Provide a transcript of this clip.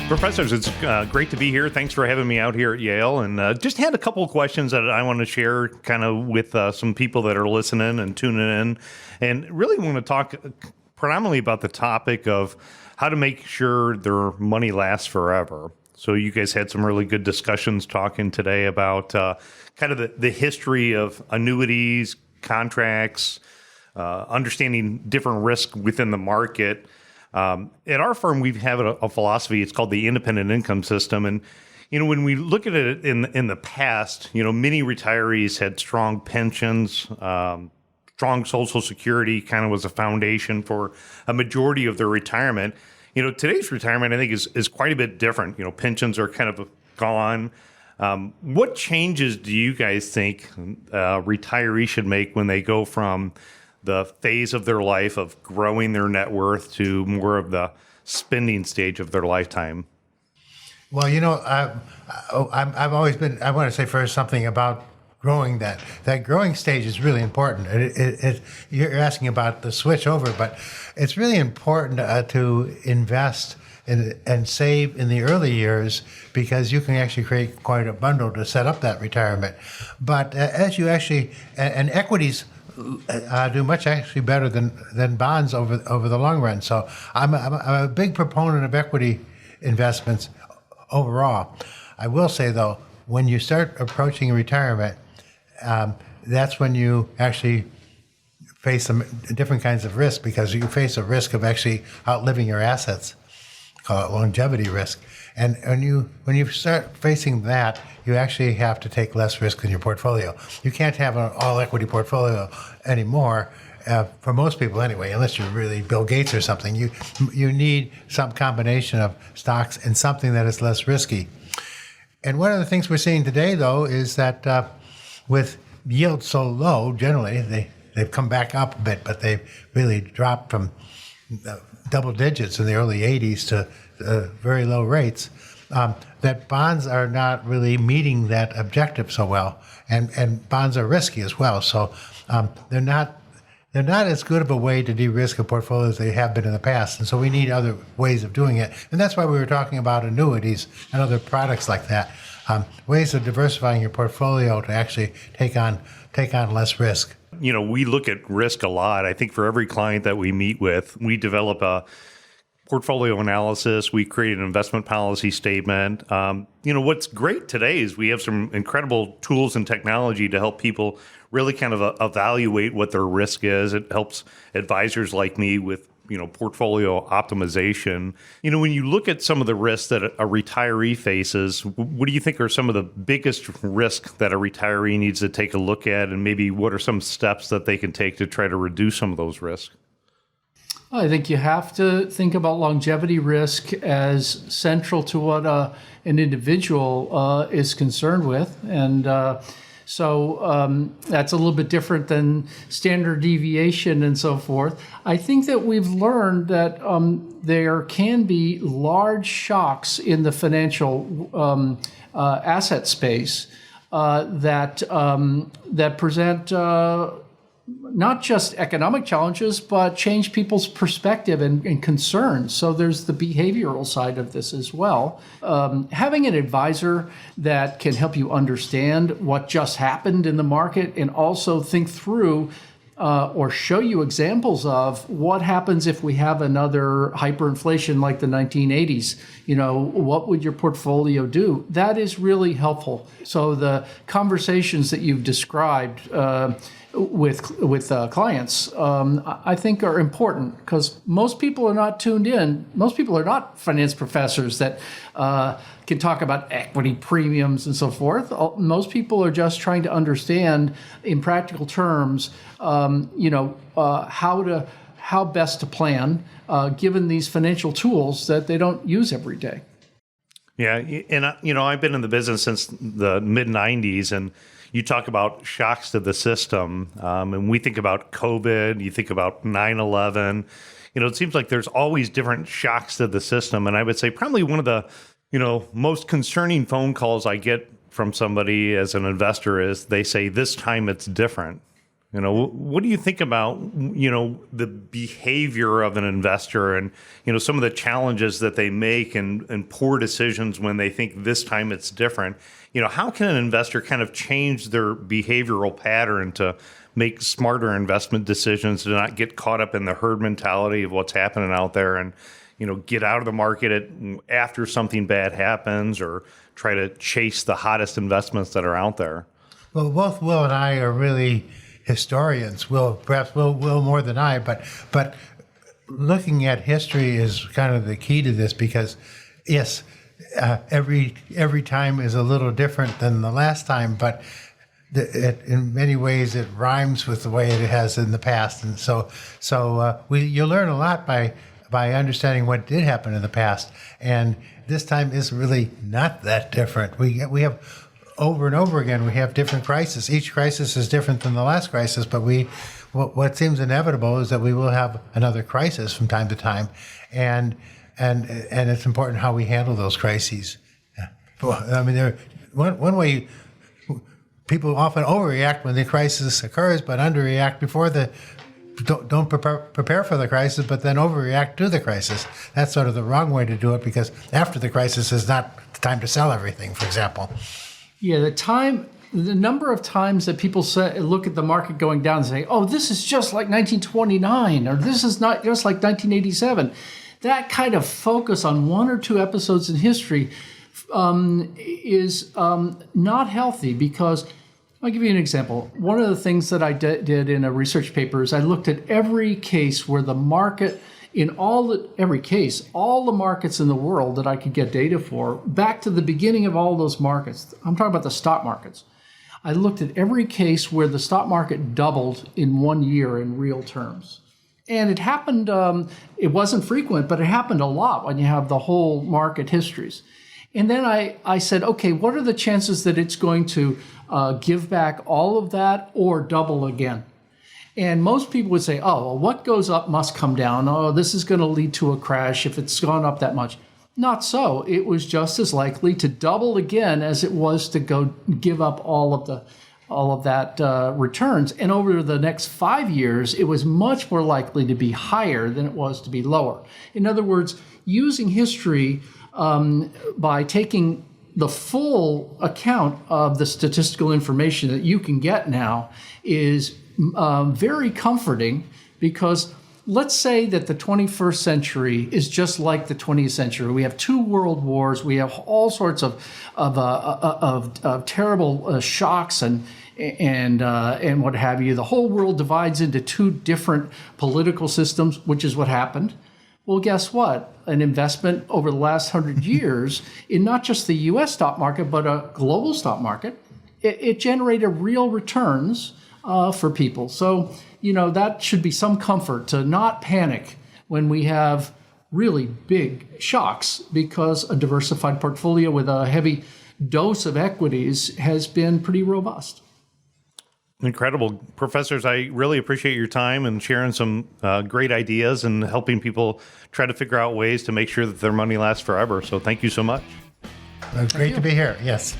Professors, it's great to be here. Thanks for having me out here at Yale. And just had a couple of questions that I want to share kind of with some people that are listening and tuning in. And really want to talk predominantly about the topic of how to make sure their money lasts forever. So you guys had some really good discussions talking today about kind of the history of annuities, contracts, understanding different risk within the market. At our firm, we have a philosophy. It's called the independent income system. And, when we look at it in the past, many retirees had strong pensions, strong Social Security kind of was a foundation for a majority of their retirement. Today's retirement, I think, is quite a bit different. Pensions are kind of gone. What changes do you guys think retirees should make when they go from the phase of their life of growing their net worth to more of the spending stage of their lifetime? Well, I've always been, I want to say first something about growing that growing stage is really important. You're asking about the switch over, but it's really important to invest and save in the early years because you can actually create quite a bundle to set up that retirement. But as you actually, and equities do much actually better than bonds over the long run. So I'm a big proponent of equity investments overall. I will say though, when you start approaching retirement, that's when you actually face some different kinds of risk because you face a risk of actually outliving your assets. Call it longevity risk. And when you start facing that, you actually have to take less risk in your portfolio. You can't have an all-equity portfolio anymore, for most people anyway, unless you're really Bill Gates or something. You need some combination of stocks and something that is less risky. And one of the things we're seeing today, though, is that with yields so low, generally, they've come back up a bit, but they've really dropped from double digits in the early 80s to very low rates, that bonds are not really meeting that objective so well, and bonds are risky as well. So they're not as good of a way to de-risk a portfolio as they have been in the past, and so we need other ways of doing it. And that's why we were talking about annuities and other products like that, ways of diversifying your portfolio to actually take on less risk. We look at risk a lot. I think for every client that we meet with, we develop a portfolio analysis. We create an investment policy statement. What's great today is we have some incredible tools and technology to help people really kind of evaluate what their risk is. It helps advisors like me with portfolio optimization. When you look at some of the risks that a retiree faces, what do you think are some of the biggest risks that a retiree needs to take a look at, and maybe what are some steps that they can take to try to reduce some of those risks? I think you have to think about longevity risk as central to what an individual is concerned with. And so that's a little bit different than standard deviation and so forth. I think that we've learned that there can be large shocks in the financial asset space that present not just economic challenges, but change people's perspective and concerns. So there's the behavioral side of this as well. Having an advisor that can help you understand what just happened in the market and also think through or show you examples of what happens if we have another hyperinflation like the 1980s. What would your portfolio do? That is really helpful. So the conversations that you've described with clients, I think are important because most people are not tuned in. Most people are not finance professors that can talk about equity premiums and so forth. Most people are just trying to understand in practical terms, how best to plan given these financial tools that they don't use every day. Yeah, and I've been in the business since the mid 90s, and you talk about shocks to the system, and we think about COVID, you think about 9/11. It seems like there's always different shocks to the system, and I would say probably one of the most concerning phone calls I get from somebody as an investor is they say, this time it's different. What do you think about, the behavior of an investor and, some of the challenges that they make and poor decisions when they think this time it's different? How can an investor kind of change their behavioral pattern to make smarter investment decisions, to not get caught up in the herd mentality of what's happening out there and, get out of the market after something bad happens, or try to chase the hottest investments that are out there? Well, both Will and I are really historians. Will more than I, but looking at history is kind of the key to this, because yes, every time is a little different than the last time, but in many ways it rhymes with the way it has in the past, and so you learn a lot by understanding what did happen in the past, and this time is really not that different. We have over and over again, we have different crises. Each crisis is different than the last crisis, but what seems inevitable is that we will have another crisis from time to time, and it's important how we handle those crises. I mean, one way people often overreact when the crisis occurs, but underreact before don't prepare for the crisis, but then overreact to the crisis. That's sort of the wrong way to do it, because after the crisis is not the time to sell everything, for example. Yeah, the number of times that people look at the market going down and say, "Oh, this is just like 1929," or "This is not just like 1987." That kind of focus on one or two episodes in history is not healthy, because I'll give you an example. One of the things that I did in a research paper is I looked at every case where the market, all the markets in the world that I could get data for, back to the beginning of all those markets. I'm talking about the stock markets. I looked at every case where the stock market doubled in 1 year in real terms. And it happened, it wasn't frequent, but it happened a lot when you have the whole market histories. And then I said, okay, what are the chances that it's going to give back all of that or double again? And most people would say, oh, well, what goes up must come down. Oh, this is going to lead to a crash if it's gone up that much. Not so. It was just as likely to double again as it was to go give up all of that returns. And over the next 5 years, it was much more likely to be higher than it was to be lower. In other words, using history by taking the full account of the statistical information that you can get now is very comforting, because let's say that the 21st century is just like the 20th century. We have 2 world wars. We have all sorts of terrible shocks and what have you. The whole world divides into 2 different political systems, which is what happened. Well, guess what? An investment over the last 100 years in not just the U.S. stock market, but a global stock market, it generated real returns for people. So, that should be some comfort to not panic when we have really big shocks, because a diversified portfolio with a heavy dose of equities has been pretty robust. Incredible. Professors, I really appreciate your time and sharing some great ideas and helping people try to figure out ways to make sure that their money lasts forever. So thank you so much. Great to be here. Yes.